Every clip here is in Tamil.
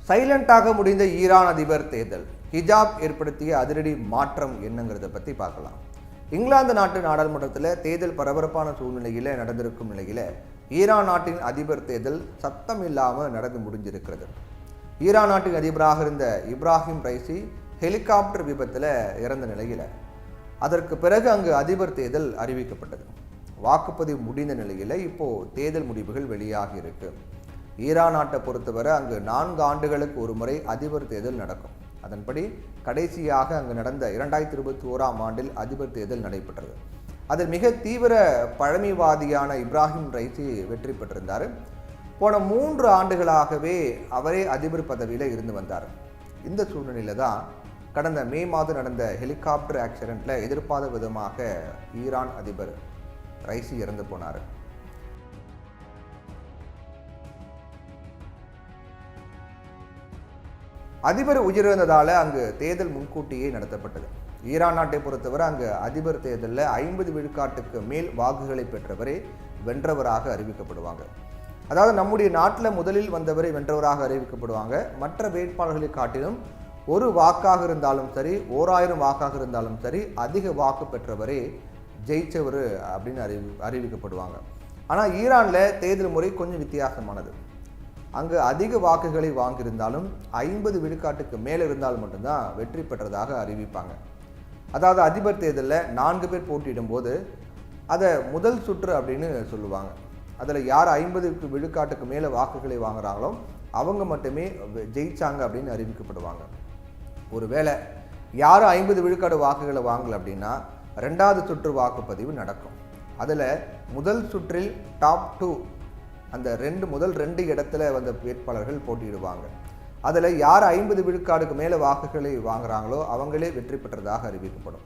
சைலண்டாக முடிந்த ஈரான் அதிபர் தேர்தல் ஹிஜாப் ஏற்படுத்திய அதிரடி மாற்றம் என்னங்கிறத பற்றி பார்க்கலாம். இங்கிலாந்து நாட்டு நாடாளுமன்றத்தில் தேர்தல் பரபரப்பான சூழ்நிலையில் நடந்திருக்கும் நிலையில் ஈரான் நாட்டின் அதிபர் தேர்தல் சத்தம் இல்லாமல் நடந்து முடிஞ்சிருக்கிறது. ஈரான் நாட்டின் அதிபராக இருந்த இப்ராஹிம் ரைசி ஹெலிகாப்டர் விபத்தில் இறந்த நிலையில் அதற்கு பிறகு அங்கு அதிபர் தேர்தல் அறிவிக்கப்பட்டது. வாக்குப்பதிவு முடிந்த நிலையில் இப்போது தேர்தல் முடிவுகள் வெளியாகி இருக்கு. ஈரான் நாட்டை பொறுத்தவரை அங்கு 4 ஆண்டுகளுக்கு ஒரு முறை அதிபர் தேர்தல் நடக்கும். அதன்படி கடைசியாக அங்கு நடந்த 2021ஆம் ஆண்டில் அதிபர் தேர்தல் நடைபெற்றது. அதில் மிக தீவிர பழமைவாதியான இப்ராஹிம் ரைசி வெற்றி பெற்றிருந்தார். போன 3 ஆண்டுகளாகவே அவரே அதிபர் பதவியில் இருந்து வந்தார். இந்த சூழ்நிலையில் தான் கடந்த மே மாதம் நடந்த ஹெலிகாப்டர் ஆக்சிடெண்ட்டில் எதிர்பார்த்த விதமாக ஈரான் அதிபர் ரைசி இறந்து போனார். அதிபர் உயிரிழந்ததால் அங்கு தேர்தல் முன்கூட்டியே நடத்தப்பட்டது. ஈரான் நாட்டை பொறுத்தவரை அங்கு அதிபர் தேர்தலில் 50 விழுக்காட்டுக்கு மேல் வாக்குகளை பெற்றவரே வென்றவராக அறிவிக்கப்படுவாங்க. அதாவது நம்முடைய நாட்டில் முதலில் வந்தவரை வென்றவராக அறிவிக்கப்படுவாங்க. மற்ற வேட்பாளர்களை காட்டிலும் ஒரு வாக்காக இருந்தாலும் சரி, 1000 வாக்காக இருந்தாலும் சரி, அதிக வாக்கு பெற்றவரே ஜெயிச்சவர் அப்படின்னு அறிவிக்கப்படுவாங்க. ஆனால் ஈரானில் தேர்தல் முறை கொஞ்சம் வித்தியாசமானது. அங்கு அதிக வாக்குகளை வாங்கியிருந்தாலும் 50 விழுக்காட்டுக்கு மேலே இருந்தால் மட்டும்தான் வெற்றி பெற்றதாக அறிவிப்பாங்க. அதாவது அதிபர் தேர்தலில் 4 பேர் போட்டியிடும் போது அதை முதல் சுற்று அப்படின்னு சொல்லுவாங்க. அதில் யார் 50 விழுக்காட்டுக்கு மேலே வாக்குகளை வாங்குறாங்களோ அவங்க மட்டுமே ஜெயிச்சாங்க அப்படின்னு அறிவிக்கப்படுவாங்க. ஒருவேளை யார் 50 விழுக்காடு வாக்குகளை வாங்கலை அப்படின்னா 2வது சுற்று வாக்குப்பதிவு நடக்கும். அதில் முதல் சுற்றில் டாப் 2 அந்த முதல் 2 இடத்துல வந்த வேட்பாளர்கள் போட்டியிடுவாங்க. அதில் யார் 50 விழுக்காடுக்கு மேலே வாக்குகளை வாங்குறாங்களோ அவங்களே வெற்றி பெற்றதாக அறிவிக்கப்படும்.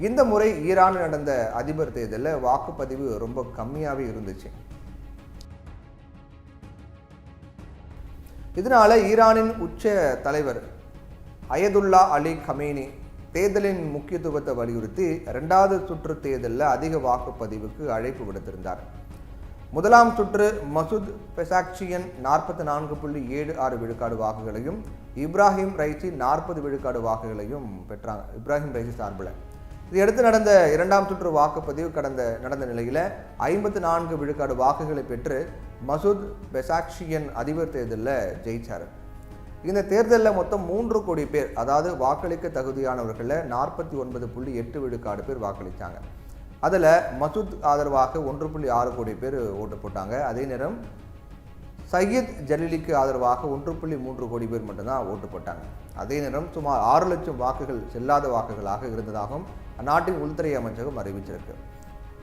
இந்த முறை ஈரானில் நடந்த அதிபர் தேர்தலில் வாக்குப்பதிவு ரொம்ப கம்மியாகவே இருந்துச்சு. இதனால ஈரானின் உச்ச தலைவர் அயதுல்லா அலி கமேனி தேர்தலின் முக்கியத்துவத்தை வலியுறுத்தி 2வது சுற்று தேர்தலில் அதிக வாக்குப்பதிவுக்கு அழைப்பு விடுத்திருந்தார். முதலாம் சுற்று மசூத் பெசாக்சியன் 44.76 விழுக்காடு வாக்குகளையும் இப்ராஹிம் ரைசி 40 விழுக்காடு வாக்குகளையும் பெற்றாங்க இப்ராஹிம் ரைசி சார்பில். இதையடுத்து நடந்த 2ஆம் சுற்று வாக்குப்பதிவு நடந்த நிலையில் 54 விழுக்காடு வாக்குகளை பெற்று மசூத் பெசாக்சியன் அதிபர் தேர்தலில் ஜெயிச்சார். இந்த தேர்தலில் மொத்தம் 3 கோடி பேர், அதாவது வாக்களிக்க தகுதியானவர்களில் 49.8 விழுக்காடு பேர் வாக்களித்தாங்க. அதில் மசூத் ஆதரவாக 1.6 கோடி பேர் ஓட்டு போட்டாங்க. அதே நேரம் சையத் ஜலீலுக்கு ஆதரவாக 1.3 கோடி பேர் மட்டும்தான் ஓட்டு போட்டாங்க. அதே நேரம் சுமார் 6 லட்சம் வாக்குகள் செல்லாத வாக்குகளாக இருந்ததாகவும் அந்நாட்டின் உள்துறை அமைச்சகம் அறிவிச்சிருக்கு.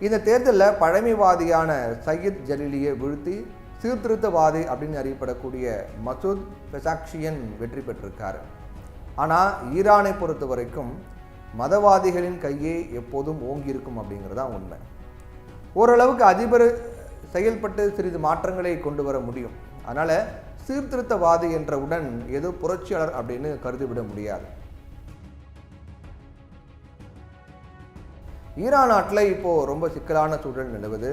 இந்த தேர்தலில் பழமைவாதியான சையத் ஜலீலியை வீழ்த்தி சீர்திருத்தவாதி அப்படின்னு அறியப்படக்கூடிய மசூத் பெசாக்சியன் வெற்றி பெற்றிருக்காரு. ஆனால் ஈரானை பொறுத்த வரைக்கும் மதவாதிகளின் கையே எப்போதும் ஓங்கி இருக்கும் அப்படிங்கிறதான் உண்மை. ஓரளவுக்கு அதிபர் செயல்பட்டு சிறிது மாற்றங்களை கொண்டு வர முடியும். அதனால் சீர்திருத்தவாதி என்றவுடன் ஏதோ புரட்சியாளர் அப்படின்னு கருதிவிட முடியாது. ஈரான் நாட்டில் இப்போது ரொம்ப சிக்கலான சூழல் நிலவுது.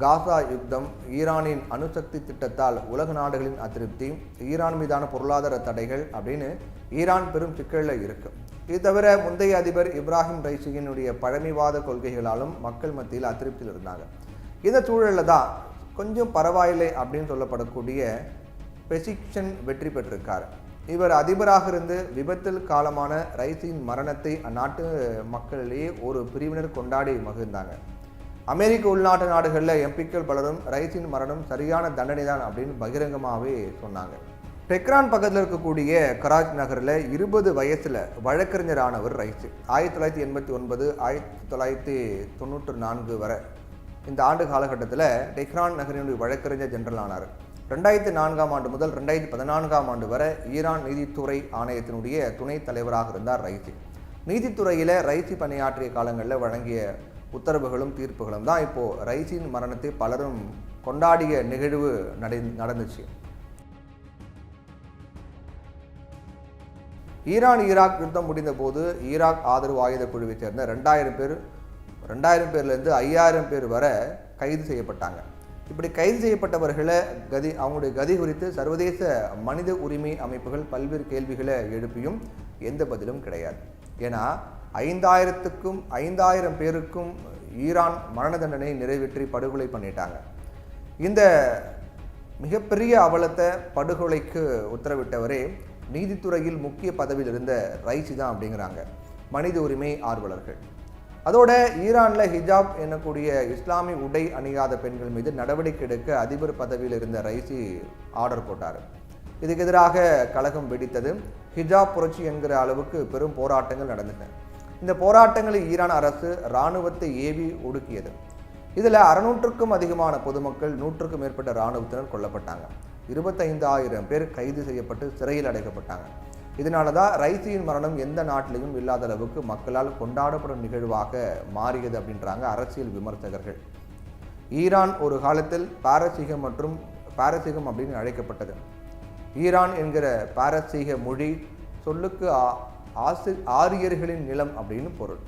காசா யுத்தம், ஈரானின் அணுசக்தி திட்டத்தால் உலக நாடுகளின் அதிருப்தி, ஈரான் மீதான பொருளாதார தடைகள் அப்படின்னு ஈரான் பெரும் சிக்கலில் இருக்கு. இது தவிர முந்தைய அதிபர் இப்ராஹிம் ரைசியினுடைய பழமைவாத கொள்கைகளாலும் மக்கள் மத்தியில் அதிருப்தியில் இருந்தாங்க. இந்த சூழலில் தான் கொஞ்சம் பரவாயில்லை அப்படின்னு சொல்லப்படக்கூடிய பெசிக்ஷன் வெற்றி பெற்றிருக்கார். இவர் அதிபராக இருந்து விபத்தில் காலமான ரைசியின் மரணத்தை அந்நாட்டு மக்களிலேயே ஒரு பிரிவினர் கொண்டாடி மகிழ்ந்தாங்க. அமெரிக்க உள்நாட்டு நாடுகளில் எம்பிக்கள் பலரும் ரைசின் மரணம் சரியான தண்டனை தான் அப்படின்னு பகிரங்கமாகவே சொன்னாங்க. டெக்ரான் பக்கத்தில் இருக்கக்கூடிய கராச் நகரில் 20 வயசில் வழக்கறிஞரானவர் ரைசி. 1989 1994 வரை இந்த ஆண்டு காலகட்டத்தில் டெஹ்ரான் நகரினுடைய வழக்கறிஞர் ஜெனரல் ஆனார். 2004ஆம் ஆண்டு முதல் 2014ஆம் ஆண்டு வரை ஈரான் நீதித்துறை ஆணையத்தினுடைய துணைத் தலைவராக இருந்தார் ரைசி. நீதித்துறையில் ரைசி பணியாற்றிய காலங்களில் வழங்கிய உத்தரவுகளும் தீர்ப்புகளும் தான் இப்போது ரைசின் மரணத்தை பலரும் கொண்டாடிய நிகழ்வு நடந்துச்சு. ஈரான் ஈராக் யுத்தம் முடிந்த போது ஈராக் ஆதரவு ஆயுத குழுவை சேர்ந்த 2000 பேர்லேருந்து 5000 பேர் வரை கைது செய்யப்பட்டாங்க. இப்படி கைது செய்யப்பட்டவர்களை அவங்களுடைய கதி குறித்து சர்வதேச மனித உரிமை அமைப்புகள் பல்வேறு கேள்விகளை எழுப்பியும் எந்த பதிலும் கிடையாது. ஏன்னா 5,000 பேருக்கும் ஈரான் மரண தண்டனை நிறைவேற்றி படுகொலை பண்ணிட்டாங்க. இந்த மிகப்பெரிய அவலத்தை படுகொலைக்கு உத்தரவிட்டவரே நீதித்துறையில் முக்கிய பதவியில் இருந்த ரைசி தான் அப்படிங்கிறாங்க மனித உரிமை ஆர்வலர்கள். அதோட ஈரானில் ஹிஜாப் என்னக்கூடிய இஸ்லாமிய உடை அணியாத பெண்கள் மீது நடவடிக்கை எடுக்க அதிபர் பதவியில் இருந்த ரைசி ஆர்டர் போட்டார். இதுக்கு எதிராக கலகம் வெடித்தது. ஹிஜாப் புரட்சி என்கிற அளவுக்கு பெரும் போராட்டங்கள் நடந்தன. இந்த போராட்டங்களில் ஈரான் அரசு இராணுவத்தை ஏவி ஒடுக்கியது. இதில் 600க்கும் அதிகமான பொதுமக்கள், 100க்கும் மேற்பட்ட இராணுவத்தினர் கொல்லப்பட்டாங்க. 25,000 பேர் கைது செய்யப்பட்டு சிறையில் அடைக்கப்பட்டாங்க. இதனால தான் ரைசியின் மரணம் எந்த நாட்டிலையும் இல்லாத அளவுக்கு மக்களால் கொண்டாடப்படும் நிகழ்வாக மாறியது அப்படின்றாங்க அரசியல் விமர்சகர்கள். ஈரான் ஒரு காலத்தில் பாரசீகம் அப்படின்னு அழைக்கப்பட்டது. ஈரான் என்கிற பாரசீக மொழி சொல்லுக்கு ஆரியர்களின் நிலம் அப்படின்னு பொருள்.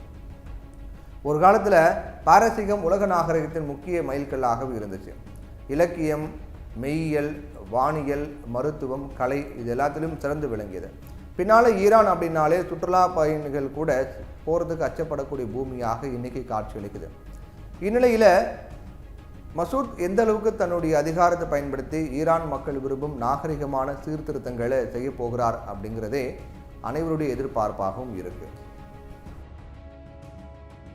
ஒரு காலத்தில் பாரசீகம் உலக நாகரிகத்தின் முக்கிய மைல்கல்லாக இருந்துச்சு. இலக்கியம், மெய்யியல், வானியல், மருத்துவம், கலை இது எல்லாத்திலும் சிறந்து விளங்கியது. பின்னால் ஈரான் அப்படின்னாலே சுற்றுலா பயணிகள் கூட போகிறதுக்கு அச்சப்படக்கூடிய பூமியாக இன்னைக்கு காட்சியளிக்குது. இந்நிலையில் மசூத் எந்த அளவுக்கு தன்னுடைய அதிகாரத்தை பயன்படுத்தி ஈரான் மக்கள் விரும்பும் நாகரிகமான சீர்திருத்தங்களை செய்ய போகிறார் அப்படிங்கிறதே அனைவருடைய எதிர்பார்ப்பாகவும் இருக்குது.